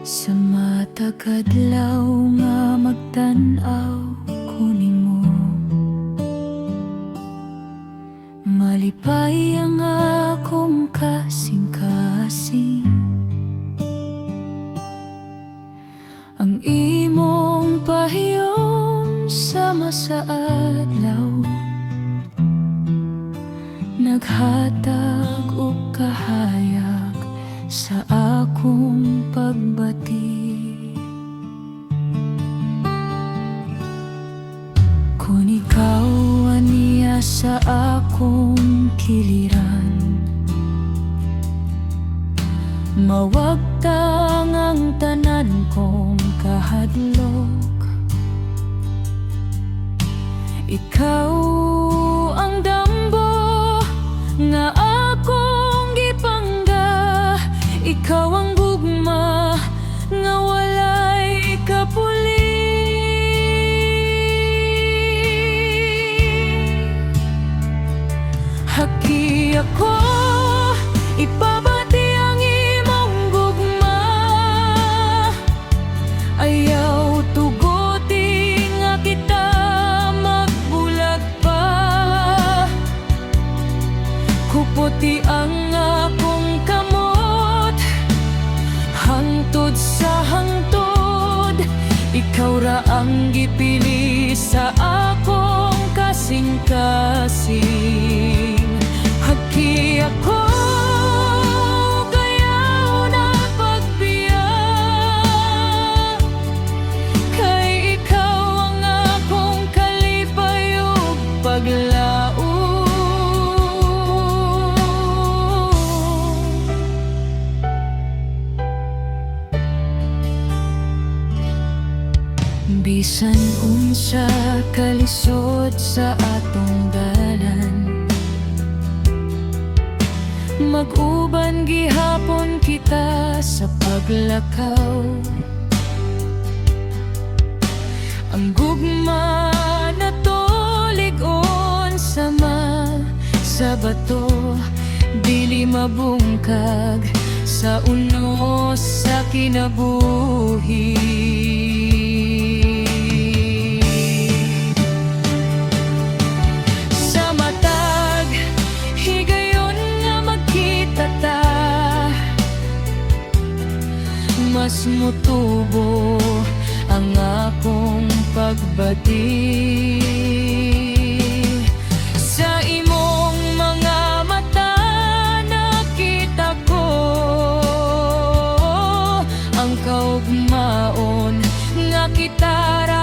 Sa matag adlaw nga magtan-aw ko nimo, malipay ang akong kasing-kasing. Ang imong pahiyom sama sa adlaw, naghatag og kahayag sa akong pagbati. Kung ikaw aniya sa akong kiliran, mawagtang ang tanan kong kahadlok. Ikaw ang dambo nga akong gipangga, ikaw ang gugma nga walay kapuli. Haki ako ipabati ang imong gugma, ayaw tuguti nga kita magbulag pa. Kuputi ang akong kamot hangtod sa hangtod, ikaw ra ang gipili sa akong kasing-kasing. Haki ako gayaw na pagbiyak, kay ikaw ang akong kalipay ug paglaom. Bisan unsa kalisod sa atong dalan, mag-uban gihapon kita sa paglakaw. Ang gugma na lig-on sama sa bato, dili mabungkag sa unos sa kinabuhi. Mas mutubo ang akong pagbati sa imong mga mata. Nakita ko ang kaugmaon nga kita ra